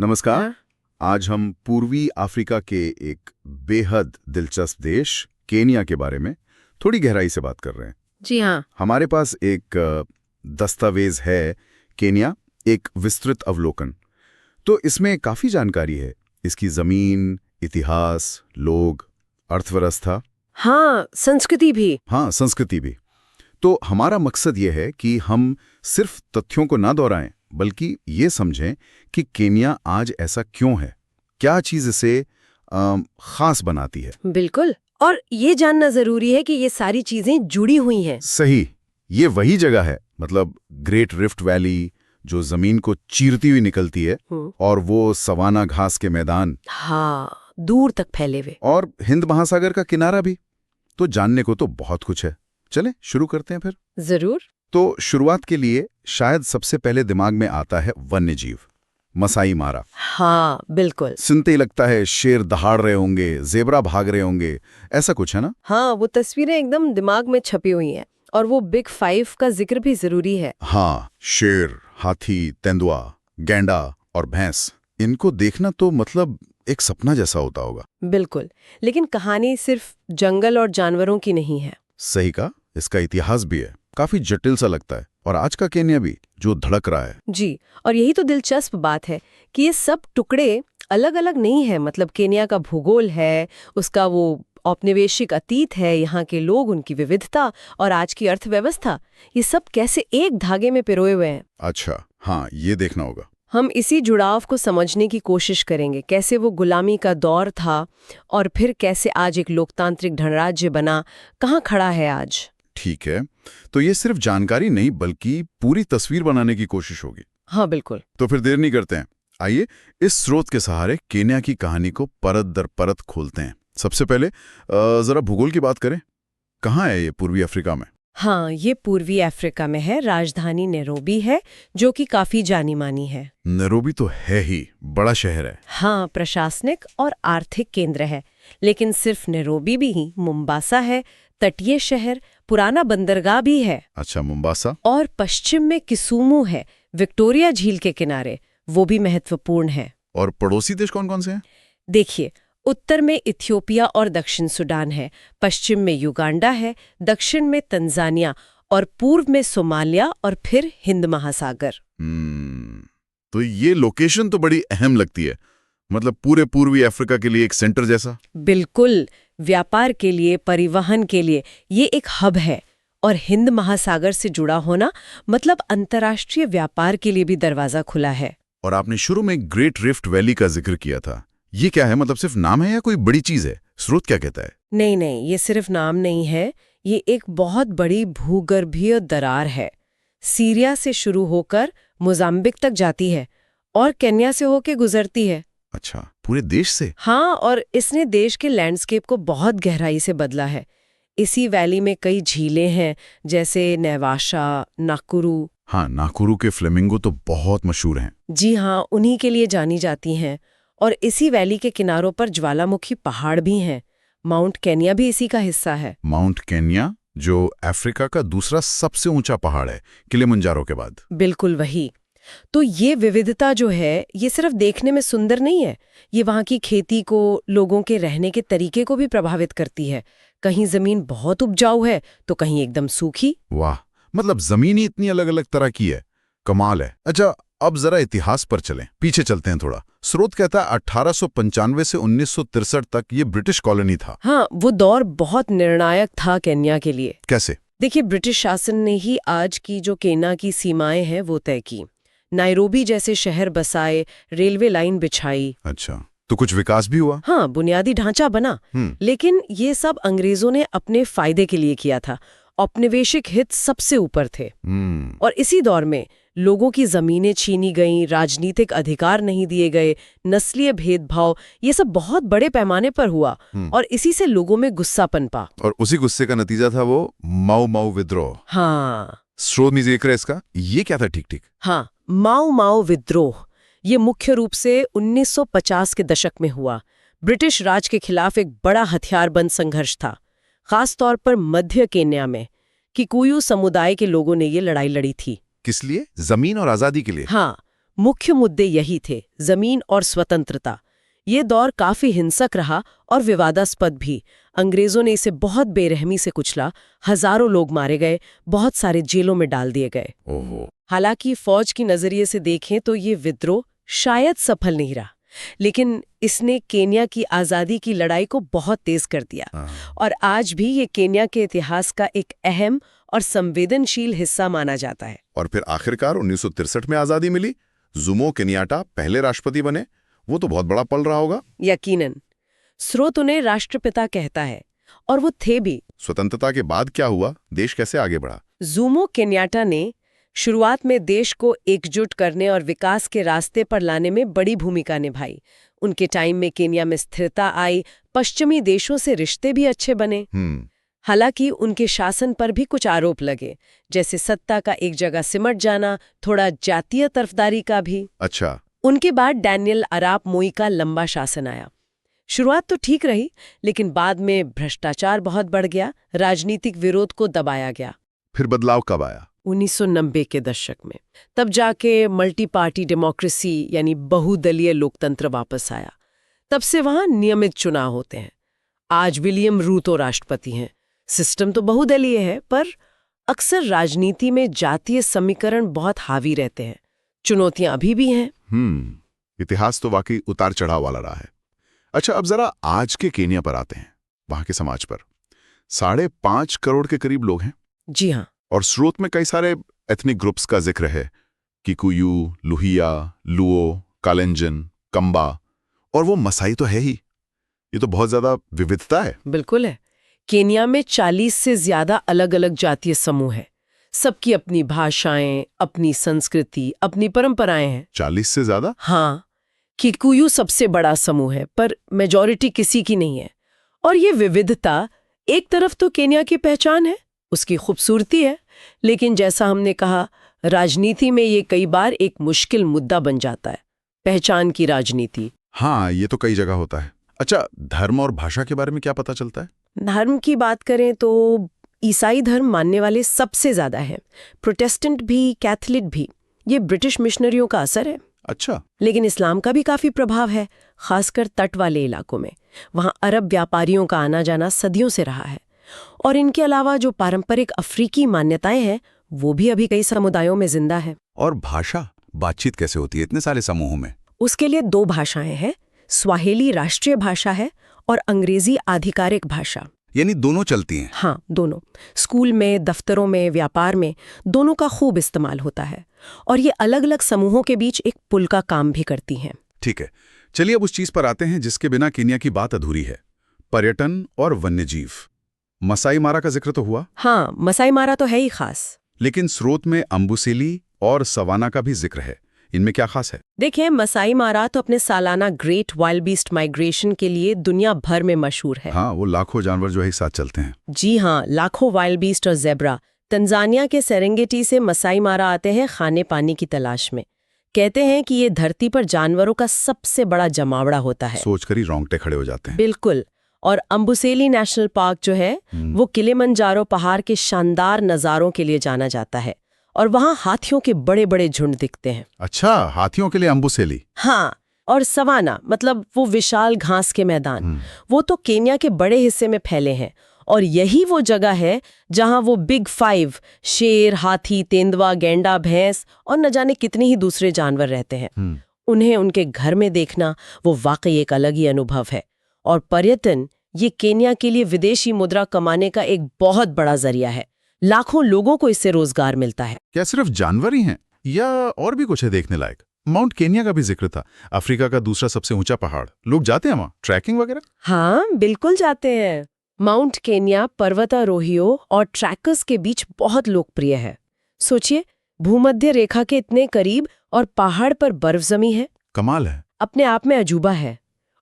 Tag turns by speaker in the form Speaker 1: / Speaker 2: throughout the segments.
Speaker 1: नमस्कार।
Speaker 2: हाँ?
Speaker 1: आज हम पूर्वी अफ्रीका के एक बेहद दिलचस्प देश केनिया के बारे में थोड़ी गहराई से बात कर रहे हैं।
Speaker 2: जी हाँ।
Speaker 1: हमारे पास एक दस्तावेज है, केनिया, एक विस्तृत अवलोकन। तो इसमें काफी जानकारी है, इसकी जमीन, इतिहास, लोग, अर्थव्यवस्था।
Speaker 2: हाँ, संस्कृति भी।
Speaker 1: हाँ, संस्कृति भी। तो हमारा मकसद ये है कि हम सिर्फ तथ्यों को ना दोहराएं, बल्कि ये समझें कि केनिया आज ऐसा क्यों है, क्या चीज इसे खास बनाती है।
Speaker 2: बिल्कुल। और ये जानना जरूरी है कि ये सारी चीजें जुड़ी हुई हैं।
Speaker 1: सही, ये वही जगह है, मतलब ग्रेट रिफ्ट वैली जो जमीन को चीरती हुई निकलती है, और वो सवाना घास के मैदान,
Speaker 2: हाँ, दूर तक फैले हुए।
Speaker 1: और हिंद महासागर का किनारा भी। तो जानने को तो बहुत कुछ है। चलें शुरू करते हैं फिर।
Speaker 2: जरूर।
Speaker 1: तो शुरुआत के लिए शायद सबसे पहले दिमाग में आता है वन्य जीव, मसाई मारा।
Speaker 2: हाँ, बिल्कुल।
Speaker 1: सुनते ही लगता है शेर दहाड़ रहे होंगे, जेबरा भाग रहे होंगे, ऐसा कुछ है ना।
Speaker 2: हाँ, वो तस्वीरें एकदम दिमाग में छपी हुई हैं। और वो बिग 5 का जिक्र भी जरूरी है।
Speaker 1: हाँ, शेर, हाथी, तेंदुआ, गैंडा और भैंस, इनको देखना तो मतलब एक सपना जैसा होता होगा।
Speaker 2: बिल्कुल। लेकिन कहानी सिर्फ जंगल और जानवरों की नहीं है।
Speaker 1: सही कहा, इसका इतिहास भी है, काफी जटिल सा लगता है। और आज का केन्या भी जो धड़क रहा है।
Speaker 2: जी, और यही तो दिलचस्प बात है कि ये सब टुकड़े अलग अलग नहीं है। मतलब केन्या का भूगोल है, उसका वो औपनिवेशिक अतीत है, यहाँ के लोग, उनकी विविधता और आज की अर्थव्यवस्था, ये सब कैसे एक धागे में पिरोए हुए हैं।
Speaker 1: अच्छा, हाँ, ये देखना होगा।
Speaker 2: हम इसी जुड़ाव को समझने की कोशिश करेंगे, कैसे वो गुलामी का दौर था और फिर कैसे आज एक लोकतांत्रिक गणराज्य बना, कहाँ खड़ा है आज।
Speaker 1: ठीक है, तो ये सिर्फ जानकारी नहीं बल्कि पूरी तस्वीर बनाने की कोशिश होगी।
Speaker 2: हाँ, बिल्कुल।
Speaker 1: तो फिर देर नहीं करते हैं, आइए इस स्रोत के सहारे केन्या की कहानी को परत दर परत खोलते हैं। सबसे पहले जरा भूगोल की बात करें। कहाँ है ये पूर्वी अफ्रीका में?
Speaker 2: हाँ, ये पूर्वी अफ्रीका में है। राजधानी नैरोबी है, जो कि काफी जानी मानी है।
Speaker 1: नैरोबी तो है ही, बड़ा शहर है।
Speaker 2: हाँ, प्रशासनिक और आर्थिक केंद्र है। लेकिन सिर्फ नैरोबी भी ही, मुम्बासा है, तटीय शहर, पुराना बंदरगाह भी है।
Speaker 1: अच्छा, मुम्बासा।
Speaker 2: और पश्चिम में किसुमू है, विक्टोरिया झील के किनारे, वो भी महत्वपूर्ण है।
Speaker 1: और पड़ोसी देश कौन कौन से हैं?
Speaker 2: देखिए, उत्तर में इथियोपिया और दक्षिण सूडान है, पश्चिम में युगांडा है, दक्षिण में तंजानिया और पूर्व में सोमालिया और फिर हिंद महासागर।
Speaker 1: तो ये लोकेशन तो बड़ी अहम लगती है, मतलब पूरे पूर्वी अफ्रीका के लिए एक सेंटर जैसा।
Speaker 2: बिल्कुल, व्यापार के लिए, परिवहन के लिए ये एक हब है। और हिंद महासागर से जुड़ा होना मतलब अंतर्राष्ट्रीय व्यापार के लिए भी दरवाजा खुला है।
Speaker 1: और आपने शुरू में ग्रेट रिफ्ट वैली का जिक्र किया था, ये क्या है? मतलब सिर्फ नाम है या कोई बड़ी चीज है? स्रोत क्या कहता है?
Speaker 2: नहीं नहीं, ये सिर्फ नाम नहीं है, ये एक बहुत बड़ी भूगर्भीय दरार है। सीरिया से शुरू होकर मोजाम्बिक तक जाती है और केन्या से होकर गुजरती है।
Speaker 1: अच्छा, पूरे देश से?
Speaker 2: हाँ, और इसने देश के लैंडस्केप को बहुत गहराई से बदला है। इसी वैली में कई झीलें हैं, जैसे नेवाशा, नाकुरू।
Speaker 1: हाँ, नाकुरू के फ्लेमिंगो तो बहुत मशहूर हैं।
Speaker 2: जी हाँ, उन्हीं के लिए जानी जाती हैं। और इसी वैली के किनारों पर ज्वालामुखी पहाड़ भी हैं। माउंट केन्या भी इसी का हिस्सा है।
Speaker 1: माउंट केन्या, जो अफ्रीका का दूसरा सबसे ऊंचा पहाड़ है किलिमंजारो के बाद।
Speaker 2: बिल्कुल वही। तो ये विविधता जो है, ये सिर्फ देखने में सुंदर नहीं है, ये वहाँ की खेती को, लोगों के रहने के तरीके को भी प्रभावित करती है। कहीं जमीन बहुत उपजाऊ है तो कहीं एकदम सूखी।
Speaker 1: वाह, मतलब जमीन ही इतनी अलग अलग तरह की है, कमाल है। अच्छा, अब जरा इतिहास पर चलें, पीछे चलते हैं थोड़ा। स्रोत कहता है 1895 से 1963 तक ये ब्रिटिश कॉलोनी था।
Speaker 2: हाँ, वो दौर बहुत निर्णायक था केन्या के लिए।
Speaker 1: कैसे?
Speaker 2: देखिए, ब्रिटिश शासन ने ही आज की जो केन्या की सीमाएं हैं वो तय की। नायरोबी जैसे शहर बसाए, रेलवे लाइन बिछाई।
Speaker 1: अच्छा, तो कुछ विकास भी हुआ?
Speaker 2: हाँ, बुनियादी ढांचा बना। लेकिन ये सब अंग्रेजों ने अपने फायदे के लिए किया था। औपनिवेशिक हित सबसे ऊपर थे। और इसी दौर में लोगों की जमीनें छीनी गईं, राजनीतिक अधिकार नहीं दिए गए, नस्लीय भेदभाव, ये सब बहुत बड़े पैमाने पर हुआ। और इसी से लोगों में गुस्सा पनपा।
Speaker 1: और उसी गुस्से का नतीजा था वो माऊ माऊ विद्रोह।
Speaker 2: हाँ,
Speaker 1: स्रोत में जिक्र है इसका, ये क्या था? ठीक ठीक।
Speaker 2: हाँ, माऊ माऊ विद्रोह ये मुख्य रूप से 1950 के दशक में हुआ। ब्रिटिश राज के खिलाफ एक बड़ा हथियारबंद संघर्ष था, खास तौर पर मध्य केन्या में। किकुयू समुदाय के लोगों ने ये लड़ाई लड़ी थी।
Speaker 1: किस लिए? जमीन और आजादी के लिए?
Speaker 2: हाँ, मुख्य मुद्दे यही थे, जमीन और स्वतंत्रता। ये दौर काफी हिंसक रहा और विवादास्पद भी। अंग्रेजों ने इसे बहुत बेरहमी से कुचला, हजारों लोग मारे गए, बहुत सारे जेलों में डाल दिए गए।
Speaker 1: ओहो।
Speaker 2: हालांकि फौज की नजरिए से देखें तो ये विद्रोह शायद सफल नहीं रहा, लेकिन इसने केन्या की आज़ादी की लड़ाई को बहुत तेज कर दिया और आज भी ये केन्या के इतिहास का एक अहम और संवेदनशील हिस्सा माना जाता है।
Speaker 3: और फिर आखिरकार 1963 में आजादी मिली, जुमो केन्याटा पहले राष्ट्रपति बने। वो तो बहुत बड़ा पल रहा होगा।
Speaker 2: यकीनन। स्रोत उन्हें राष्ट्रपिता कहता है, और वो थे भी।
Speaker 3: स्वतंत्रता के बाद क्या हुआ, देश कैसे आगे बढ़ा?
Speaker 2: जुमो केन्याटा ने शुरुआत में देश को एकजुट करने और विकास के रास्ते पर लाने में बड़ी भूमिका निभाई। उनके टाइम में केन्या में स्थिरता आई, पश्चिमी देशों से रिश्ते भी अच्छे बने। हालांकि उनके शासन पर भी कुछ आरोप लगे, जैसे सत्ता का एक जगह सिमट जाना, थोड़ा जातीय तरफदारी का भी।
Speaker 3: अच्छा।
Speaker 2: उनके बाद डैनियल अराप मोई का लंबा शासन आया। शुरुआत तो ठीक रही, लेकिन बाद में भ्रष्टाचार बहुत बढ़ गया, राजनीतिक विरोध को दबाया गया।
Speaker 3: फिर बदलाव कब आया?
Speaker 2: 1990 के दशक में। तब जाके मल्टी पार्टी डेमोक्रेसी यानी बहुदलीय लोकतंत्र वापस आया। तब से वहां नियमित चुनाव होते हैं। आज विलियम रूतो राष्ट्रपति हैं। सिस्टम तो बहुदलीय है, पर अक्सर राजनीति में जातीय समीकरण बहुत हावी रहते हैं। चुनौतियां अभी भी हैं।
Speaker 3: इतिहास तो वाकई उतार चढ़ाव वाला रहा है। अच्छा, अब जरा आज के केन्या पर आते हैं, वहां के समाज पर। 5.5 करोड़ के करीब लोग हैं।
Speaker 2: जी हाँ।
Speaker 3: और स्रोत में कई सारे एथनिक ग्रुप्स का जिक्र है, किकुयू, लुहिया, लुओ, कालेंजन, कंबा, और वो मसाई तो है ही। ये तो बहुत ज्यादा विविधता है।
Speaker 2: बिल्कुल है। केन्या में 40 से ज्यादा अलग अलग जातीय समूह हैं। सबकी अपनी भाषाएं, अपनी संस्कृति, अपनी परंपराएं हैं।
Speaker 3: 40 से ज्यादा?
Speaker 2: हाँ। किकुयू सबसे बड़ा समूह है, पर मेजॉरिटी किसी की नहीं है। और ये विविधता एक तरफ तो केन्या की पहचान है, उसकी खूबसूरती है, लेकिन जैसा हमने कहा, राजनीति में ये कई बार एक मुश्किल मुद्दा बन जाता है, पहचान की राजनीति।
Speaker 3: हाँ, ये तो कई जगह होता है। अच्छा, धर्म और भाषा के बारे में क्या पता चलता है?
Speaker 2: धर्म की बात करें तो ईसाई धर्म मानने वाले सबसे ज्यादा हैं, प्रोटेस्टेंट भी, कैथोलिक भी। ये ब्रिटिश मिशनरियों का असर है।
Speaker 3: अच्छा।
Speaker 2: लेकिन इस्लाम का भी काफी प्रभाव है, खासकर तट वाले इलाकों में। वहां अरब व्यापारियों का आना जाना सदियों से रहा है। और इनके अलावा जो पारंपरिक अफ्रीकी मान्यताएं हैं, वो भी अभी कई समुदायों में जिंदा है।
Speaker 1: और भाषा, बातचीत कैसे होती है इतने सारे समूहों में?
Speaker 2: उसके लिए 2 भाषाएं हैं। स्वाहिली राष्ट्रीय भाषा है और अंग्रेजी आधिकारिक भाषा।
Speaker 1: यानी दोनों चलती हैं?
Speaker 2: हाँ, दोनों। स्कूल में, दफ्तरों में, व्यापार में दोनों का खूब इस्तेमाल होता है। और ये अलग अलग समूहों के बीच एक पुल का काम भी करती हैं।
Speaker 1: ठीक है, चलिए अब उस चीज पर आते हैं जिसके बिना केन्या की बात अधूरी है, पर्यटन और वन्यजीव। मसाई मारा का जिक्र तो हुआ।
Speaker 2: हाँ, मसाई मारा तो है ही खास।
Speaker 1: लेकिन स्रोत में अम्बुसेली और सवाना का भी जिक्र है। इनमें क्या खास है?
Speaker 2: देखिए, मसाई मारा तो अपने सालाना ग्रेट वाइल्ड बीस्ट माइग्रेशन के लिए दुनिया भर में मशहूर है।
Speaker 1: हाँ, वो लाखों जानवर जो है एक साथ चलते हैं।
Speaker 2: जी हाँ, लाखों वाइल्ड बीस्ट और ज़ेब्रा तंजानिया के सेरेंगेटी से मसाई मारा आते हैं खाने पानी की तलाश में। कहते हैं कि ये धरती पर जानवरों का सबसे बड़ा जमावड़ा होता है।
Speaker 1: सोचकर ही रोंगटे खड़े हो जाते हैं।
Speaker 2: बिल्कुल। और अम्बुसेली नेशनल पार्क जो है, वो किलिमंजारो पहाड़ के शानदार नज़ारों के लिए जाना जाता है। और वहाँ हाथियों के बड़े बड़े झुंड दिखते हैं।
Speaker 1: अच्छा, हाथियों के लिए अम्बुसेली।
Speaker 2: हाँ, और सवाना मतलब वो विशाल घास के मैदान, वो तो केन्या के बड़े हिस्से में फैले हैं। और यही वो जगह है जहां वो बिग 5 शेर, हाथी, तेंदुआ, गैंडा, भैंस और न जाने कितने ही दूसरे जानवर रहते हैं। उन्हें उनके घर में देखना वो वाकई एक अलग ही अनुभव है। और पर्यटन ये केन्या के लिए विदेशी मुद्रा कमाने का एक बहुत बड़ा जरिया है। लाखों लोगों को इससे रोजगार मिलता है।
Speaker 1: क्या सिर्फ जानवर ही हैं या और भी कुछ है देखने लायक? माउंट केन्या का भी जिक्र था, अफ्रीका का दूसरा सबसे ऊंचा पहाड़। लोग जाते हैं वहाँ ट्रैकिंग वगैरह?
Speaker 2: हाँ, बिल्कुल जाते हैं। माउंट केन्या पर्वतारोहियों और ट्रैकर्स के बीच बहुत लोकप्रिय है। सोचिए, भूमध्य रेखा के इतने करीब और पहाड़ पर बर्फ जमी है।
Speaker 1: कमाल है,
Speaker 2: अपने आप में अजूबा है।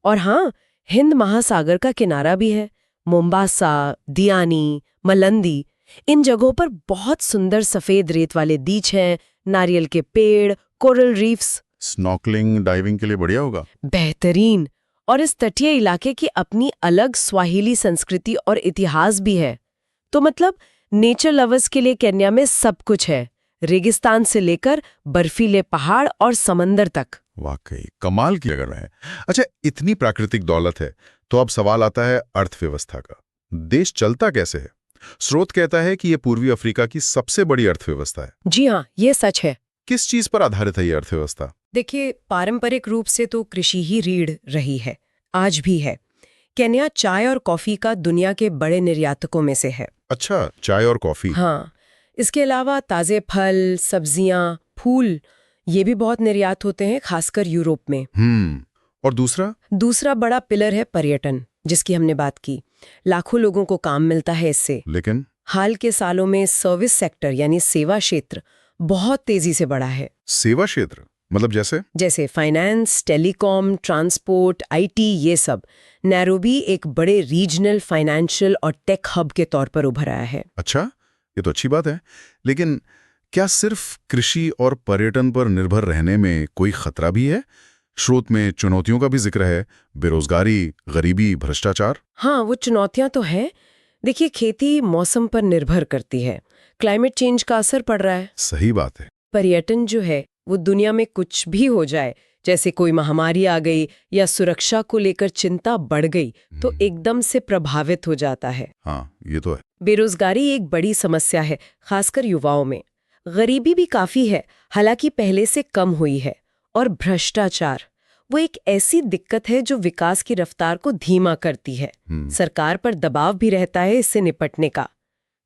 Speaker 2: और हाँ, हिंद महासागर का किनारा भी है। मोम्बासा, दियानी, मलंदी, इन जगहों पर बहुत सुंदर सफेद रेत वाले बीच हैं, नारियल के पेड़, कोरल रीफ्स।
Speaker 3: स्नॉर्कलिंग, डाइविंग के लिए बढ़िया होगा।
Speaker 2: बेहतरीन। और इस तटीय इलाके की अपनी अलग स्वाहिली संस्कृति और इतिहास भी है। तो मतलब नेचर लवर्स के लिए केन्या में सब कुछ है। रेगिस्तान से लेकर बर्फीले पहाड़ और समंदर तक।
Speaker 3: वाकई कमाल की जगह है। अच्छा, इतनी प्राकृतिक दौलत है तो अब सवाल आता है अर्थव्यवस्था का। देश चलता कैसे है? स्रोत कहता है कि ये पूर्वी अफ्रीका की सबसे बड़ी अर्थव्यवस्था है।
Speaker 2: जी हाँ, ये सच है।
Speaker 3: किस चीज पर आधारित है ये अर्थव्यवस्था?
Speaker 2: देखिए, पारंपरिक रूप से तो कृषि ही रीढ़ रही है, आज भी है। केन्या चाय और कॉफी का दुनिया के बड़े निर्यातकों में से है।
Speaker 3: अच्छा, चाय और कॉफी।
Speaker 2: हाँ, इसके अलावा ताजे फल, सब्जियां, फूल ये भी बहुत निर्यात होते हैं, खासकर यूरोप में।
Speaker 3: और दूसरा
Speaker 2: बड़ा पिलर है पर्यटन, जिसकी हमने बात की। लाखों लोगों को काम मिलता है इससे।
Speaker 3: लेकिन
Speaker 2: हाल के सालों में सर्विस सेक्टर यानी सेवा क्षेत्र बहुत तेजी से बढ़ा है।
Speaker 3: सेवा क्षेत्र मतलब
Speaker 2: जैसे फाइनेंस, टेलीकॉम, ट्रांसपोर्ट, आईटी, ये सब। नैरोबी एक बड़े रीजनल फाइनेंशियल और टेक हब के तौर पर उभर आया है।
Speaker 3: अच्छा, ये तो अच्छी बात है। लेकिन क्या सिर्फ कृषि और पर्यटन पर निर्भर रहने में कोई खतरा भी है? स्रोत में चुनौतियों का भी जिक्र है, बेरोजगारी, गरीबी, भ्रष्टाचार।
Speaker 2: हाँ, वो चुनौतियां तो है। देखिए, खेती मौसम पर निर्भर करती है, क्लाइमेट चेंज का असर पड़ रहा है।
Speaker 3: सही बात है।
Speaker 2: पर्यटन जो है वो दुनिया में कुछ भी हो जाए, जैसे कोई महामारी आ गई या सुरक्षा को लेकर चिंता बढ़ गई, तो एकदम से प्रभावित हो जाता है।
Speaker 3: हाँ, ये तो है।
Speaker 2: बेरोजगारी एक बड़ी समस्या है, खासकर युवाओं में। गरीबी भी काफी है, हालांकि पहले से कम हुई है। और भ्रष्टाचार, वो एक ऐसी दिक्कत है जो विकास की रफ्तार को धीमा करती है। सरकार पर दबाव भी रहता है इससे निपटने का।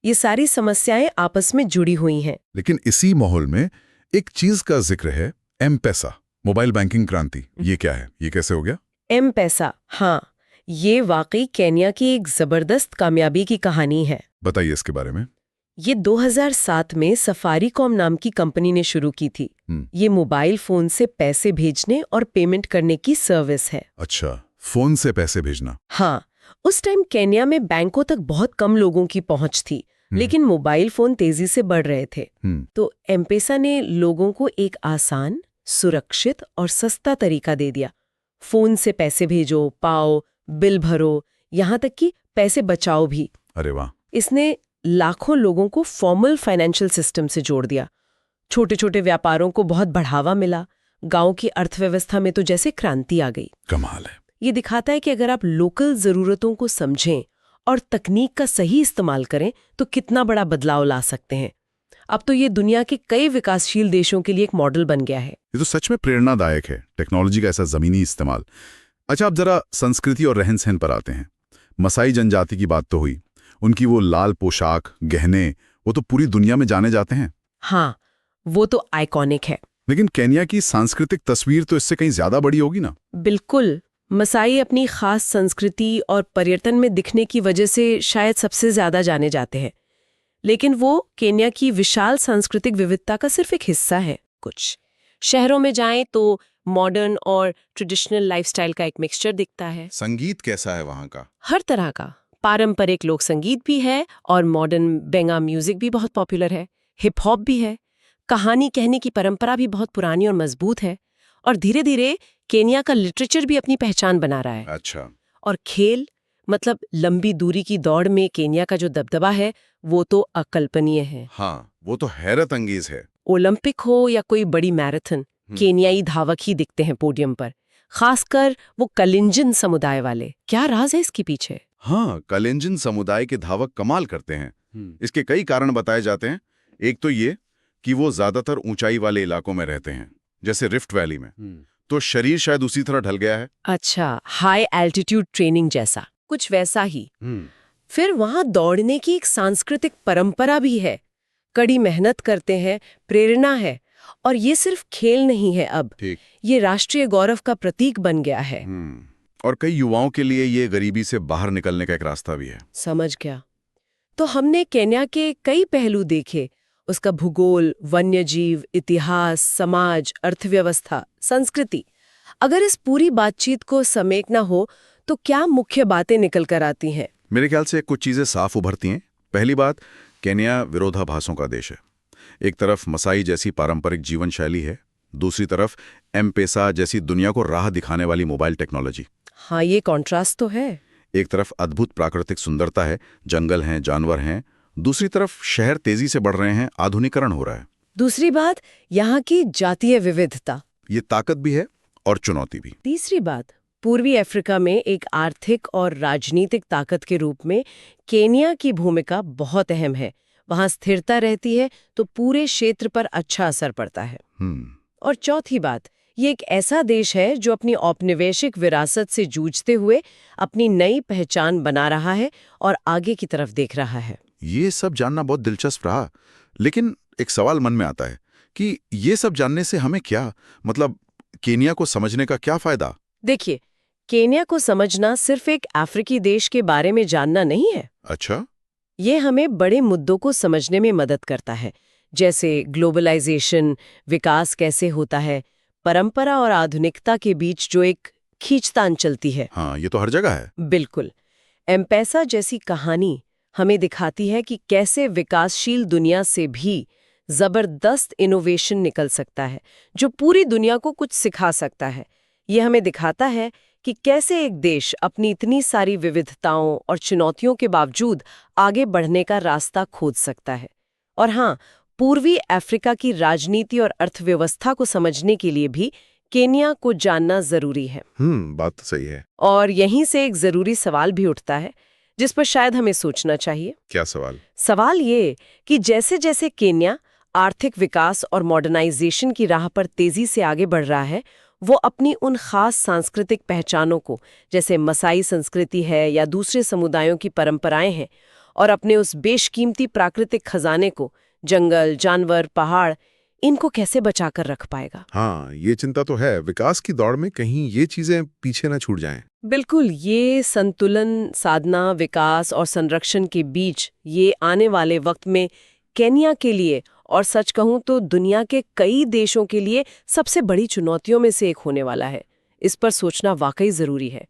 Speaker 2: ये सारी समस्याएं आपस में जुड़ी हुई हैं।
Speaker 3: लेकिन इसी माहौल में एक चीज का जिक्र है, एम-पैसा, मोबाइल बैंकिंग क्रांति। ये क्या है? ये कैसे हो गया?
Speaker 2: एम-पैसा, हाँ, ये वाकई केन्या की एक जबरदस्त कामयाबी की कहानी है।
Speaker 3: बताइए इसके बारे में।
Speaker 2: ये 2007 में सफारीकॉम नाम की कंपनी ने शुरू की थी। ये मोबाइल फोन से पैसे भेजने और पेमेंट करने की सर्विस है।
Speaker 3: अच्छा, फोन से पैसे भेजना।
Speaker 2: हाँ, उस टाइम केन्या में बैंकों तक बहुत कम लोगों की पहुंच थी, लेकिन मोबाइल फोन तेजी से बढ़ रहे थे। तो एम-पैसा ने लोगों को एक आसान, सुरक्षित और सस्ता तरीका दे दिया। फोन से पैसे भेजो, पाओ, बिल भरो, यहाँ तक कि पैसे बचाओ भी।
Speaker 3: अरे वाह!
Speaker 2: इसने लाखों लोगों को फॉर्मल फाइनेंशियल सिस्टम से जोड़ दिया। छोटे छोटे व्यापारों को बहुत बढ़ावा मिला। गांव की अर्थव्यवस्था में तो जैसे क्रांति आ गई।
Speaker 3: कमाल है।
Speaker 2: ये दिखाता है कि अगर आप लोकल जरूरतों को समझें और तकनीक का सही इस्तेमाल करें तो कितना बड़ा बदलाव ला सकते हैं। अब तो ये दुनिया के कई विकासशील देशों के लिए एक मॉडल बन गया है।
Speaker 3: ये तो सच में प्रेरणादायक है, टेक्नोलॉजी का ऐसा जमीनी इस्तेमाल। अच्छा, अब जरा संस्कृति और रहन सहन पर आते हैं। मसाई जनजाति की बात तो हुई, उनकी वो लाल पोशाक, गहने, वो तो पूरी दुनिया में जाने जाते हैं।
Speaker 2: हाँ, वो तो आइकॉनिक है।
Speaker 3: लेकिन केन्या की सांस्कृतिक तस्वीर तो इससे कहीं ज्यादा बड़ी होगी ना?
Speaker 2: बिल्कुल। मसाई अपनी खास संस्कृति और पर्यटन में दिखने की वजह से शायद सबसे ज्यादा जाने जाते हैं, लेकिन वो केन्या की विशाल सांस्कृतिक विविधता का सिर्फ एक हिस्सा है। कुछ शहरों में जाएं तो मॉडर्न और ट्रेडिशनल लाइफस्टाइल का एक मिक्सचर दिखता है।
Speaker 3: संगीत कैसा है वहाँ का?
Speaker 2: हर तरह का। पारंपरिक लोक संगीत भी है और मॉडर्न बेंगा म्यूजिक भी बहुत पॉपुलर है। हिप हॉप भी है। कहानी कहने की परंपरा भी बहुत पुरानी और मजबूत है। और धीरे धीरे केन्या का लिटरेचर भी अपनी पहचान बना रहा है।
Speaker 3: अच्छा।
Speaker 2: और खेल, मतलब लंबी दूरी की दौड़ में केन्या का जो दबदबा है वो तो अकल्पनीय है।
Speaker 3: हाँ, वो तो हैरत अंगेज है।
Speaker 2: ओलंपिक हो या कोई बड़ी मैराथन, केन्याई धावक ही दिखते हैं पोडियम पर, खासकर वो कलिंजन समुदाय वाले। क्या राज है इसके पीछे?
Speaker 3: हाँ, कलिंजन समुदाय के धावक कमाल करते हैं। इसके कई कारण बताए जाते हैं। एक तो ये कि वो ज्यादातर ऊंचाई वाले इलाकों में रहते हैं, जैसे रिफ्ट वैली में, तो शरीर शायद उसी तरह ढल गया है।
Speaker 2: अच्छा, हाई एल्टीट्यूड ट्रेनिंग जैसा कुछ वैसा ही। फिर वहां दौड़ने की एक सांस्कृतिक परंपरा भी है। कड़ी मेहनत करते हैं, प्रेरणा है, और ये सिर्फ खेल नहीं है, अब ये राष्ट्रीय गौरव का प्रतीक बन गया है।
Speaker 3: और कई युवाओं के लिए ये गरीबी से बाहर निकलने का एक रास्ता भी है।
Speaker 2: समझ गया। तो हमने केन्या के कई पहलू देखे, उसका भूगोल, वन्यजीव, इतिहास, समाज, अर्थव्यवस्था, संस्कृति। अगर इस पूरी बातचीत को समेटना हो तो क्या मुख्य बातें निकल कर आती हैं?
Speaker 3: मेरे ख्याल से कुछ चीजें साफ उभरती हैं। पहली बात, केन्या विरोधाभासों का देश है। एक तरफ मसाई जैसी पारंपरिक जीवन शैली है, दूसरी तरफ एम-पैसा जैसी दुनिया को राह दिखाने वाली मोबाइल टेक्नोलॉजी।
Speaker 2: हाँ, ये कॉन्ट्रास्ट तो है।
Speaker 3: एक तरफ अद्भुत प्राकृतिक सुंदरता है, जंगल हैं, जानवर हैं, दूसरी तरफ शहर तेजी से बढ़ रहे हैं, आधुनिकीकरण हो रहा है।
Speaker 2: दूसरी बात यहाँ की जातीय विविधता।
Speaker 1: ये ताकत भी है और चुनौती भी।
Speaker 2: तीसरी बात, पूर्वी अफ्रीका में एक आर्थिक और राजनीतिक ताकत के रूप में केन्या की भूमिका बहुत अहम है। वहाँ स्थिरता रहती है तो पूरे क्षेत्र पर अच्छा असर पड़ता है। और चौथी बात, ये एक ऐसा देश है जो अपनी औपनिवेशिक विरासत से जूझते हुए अपनी नई पहचान बना रहा है और आगे की तरफ देख रहा है।
Speaker 1: ये सब जानना बहुत दिलचस्प रहा, लेकिन एक सवाल मन में आता है कि ये सब जानने से हमें क्या, मतलब केन्या को समझने का क्या फायदा?
Speaker 2: देखिए, केन्या को समझना सिर्फ एक अफ्रीकी देश के बारे में जानना नहीं है।
Speaker 1: अच्छा।
Speaker 2: ये हमें बड़े मुद्दों को समझने में मदद करता है, जैसे ग्लोबलाइजेशन, विकास कैसे होता है, परंपरा और आधुनिकता के बीच जो एक खींचतान चलती है।
Speaker 1: हाँ, ये तो हर जगह है।
Speaker 2: बिल्कुल। एम-पेसा जैसी कहानी हमें दिखाती है कि कैसे विकासशील दुनिया से भी जबरदस्त इनोवेशन निकल सकता है, जो पूरी दुनिया को कुछ सिखा सकता है। ये हमें दिखाता है कि कैसे एक देश अपनी इतनी सारी विविधताओं और चुनौतियों के बावजूद आगे बढ़ने का रास्ता खोज सकता है। और हाँ, पूर्वी अफ्रीका की राजनीति और अर्थव्यवस्था को समझने के लिए भी केन्या को जानना जरूरी है।
Speaker 3: बात तो सही है।
Speaker 2: और यहीं से एक जरूरी सवाल भी उठता है, जिस पर शायद हमें सोचना चाहिए।
Speaker 3: क्या सवाल?
Speaker 2: सवाल ये कि जैसे जैसे केन्या आर्थिक विकास और मॉडर्नाइजेशन की राह पर तेजी से आगे बढ़ रहा है, वो अपनी उन खास सांस्कृतिक पहचानों को, जैसे मसाई संस्कृति है या दूसरे समुदायों की परंपराएं हैं, और अपने उस बेशकीमती प्राकृतिक खजाने को, जंगल, जानवर, पहाड़, इनको कैसे बचाकर रख पाएगा?
Speaker 3: हाँ, ये चिंता तो है। विकास की दौड़ में कहीं ये चीजें पीछे ना छूट जाएं।
Speaker 2: बिल्कुल, ये संतुलन साधना, विकास और संरक्षण के बीच ये आने वाले वक्त में केन्या के लिए, और सच कहूं तो दुनिया के कई देशों के लिए, सबसे बड़ी चुनौतियों में से एक होने वाला है। इस पर सोचना वाकई जरूरी है।